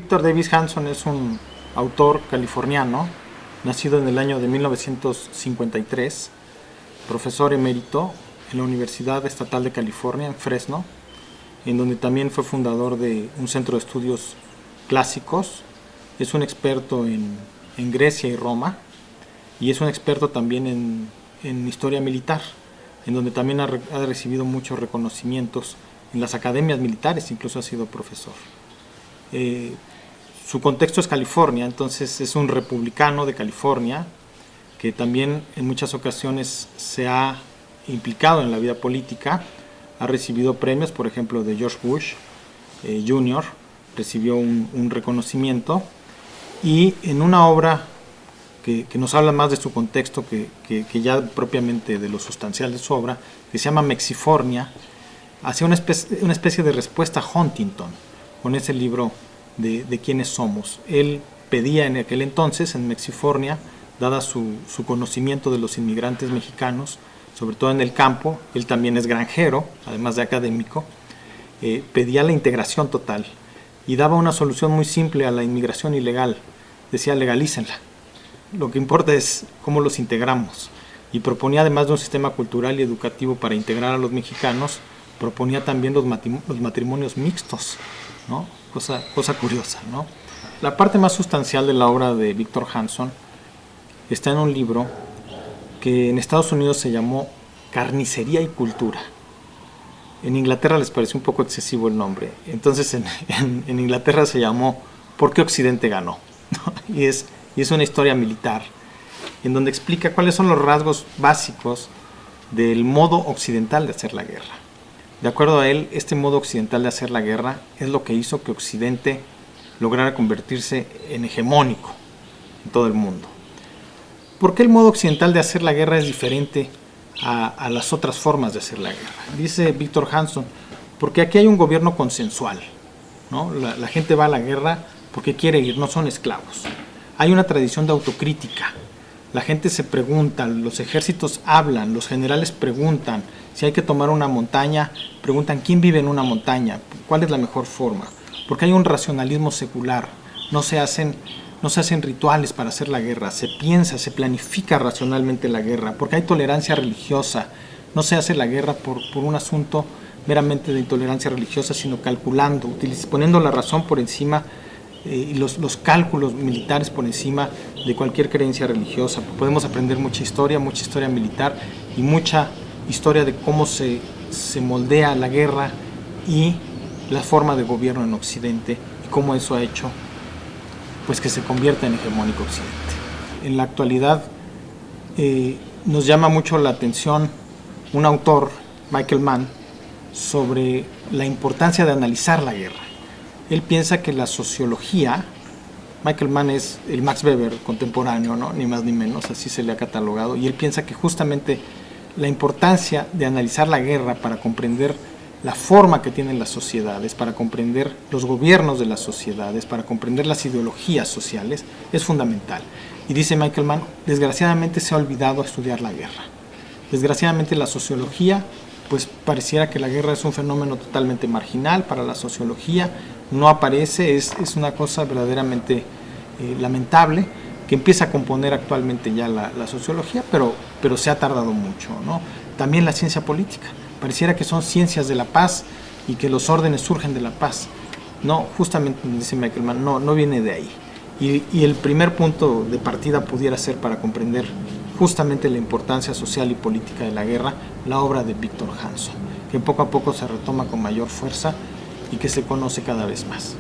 Victor Davis Hanson es un autor californiano, nacido en el año de 1953, profesor emérito en la Universidad Estatal de California, en Fresno, en donde también fue fundador de un centro de estudios clásicos. Es un experto en Grecia y Roma, y es un experto también en historia militar, en donde también ha recibido muchos reconocimientos en las academias militares, incluso ha sido profesor. Su contexto es California, entonces es un republicano de California que también en muchas ocasiones se ha implicado en la vida política. Ha recibido premios, por ejemplo, de George Bush Jr., recibió un reconocimiento, y en una obra que nos habla más de su contexto que ya propiamente de lo sustancial de su obra, que se llama Mexifornia, hacía una especie de respuesta a Huntington con ese libro de quiénes somos. Él pedía en aquel entonces, en Mexifornia, dada su conocimiento de los inmigrantes mexicanos, sobre todo en el campo, él también es granjero, además de académico, pedía la integración total y daba una solución muy simple a la inmigración ilegal. Decía: legalícenla, lo que importa es cómo los integramos. Y proponía, además de un sistema cultural y educativo para integrar a los mexicanos, proponía también los matrimonios mixtos, ¿no? Cosa curiosa, ¿no? La parte más sustancial de la obra de Victor Hanson está en un libro que en Estados Unidos se llamó Carnicería y Cultura. En Inglaterra les pareció un poco excesivo el nombre, entonces en Inglaterra se llamó ¿Por qué Occidente ganó? ¿No? Y es una historia militar en donde explica cuáles son los rasgos básicos del modo occidental de hacer la guerra. De acuerdo a él, este modo occidental de hacer la guerra es lo que hizo que Occidente lograra convertirse en hegemónico en todo el mundo. ¿Por qué el modo occidental de hacer la guerra es diferente a las otras formas de hacer la guerra? Dice Victor Hanson: porque aquí hay un gobierno consensual, ¿no? La gente va a la guerra porque quiere ir, no son esclavos. Hay una tradición de autocrítica. La gente se pregunta, los ejércitos hablan, los generales preguntan. Si hay que tomar una montaña, preguntan quién vive en una montaña, cuál es la mejor forma. Porque hay un racionalismo secular. No se hacen rituales para hacer la guerra, se piensa, se planifica racionalmente la guerra, porque hay tolerancia religiosa. No se hace la guerra por un asunto meramente de intolerancia religiosa, sino calculando, poniendo la razón por encima y los cálculos militares por encima de cualquier creencia religiosa. Podemos aprender mucha historia militar y mucha historia de cómo se moldea la guerra y la forma de gobierno en Occidente, y cómo eso ha hecho pues que se convierta en hegemónico Occidente. En la actualidad nos llama mucho la atención un autor, Michael Mann, sobre la importancia de analizar la guerra. Él piensa que la sociología, Michael Mann es el Max Weber contemporáneo, ¿no? Ni más ni menos, así se le ha catalogado, y él piensa que justamente la importancia de analizar la guerra para comprender la forma que tienen las sociedades, para comprender los gobiernos de las sociedades, para comprender las ideologías sociales, es fundamental. Y dice Michael Mann: desgraciadamente se ha olvidado estudiar la guerra. Desgraciadamente la sociología, pues pareciera que la guerra es un fenómeno totalmente marginal para la sociología, no aparece, es una cosa verdaderamente lamentable, que empieza a componer actualmente ya la sociología, pero se ha tardado mucho, ¿no? También la ciencia política. Pareciera que son ciencias de la paz y que los órdenes surgen de la paz. No, justamente, dice Michael Mann, no viene de ahí. Y el primer punto de partida pudiera ser, para comprender justamente la importancia social y política de la guerra, la obra de Victor Hanson, que poco a poco se retoma con mayor fuerza y que se conoce cada vez más.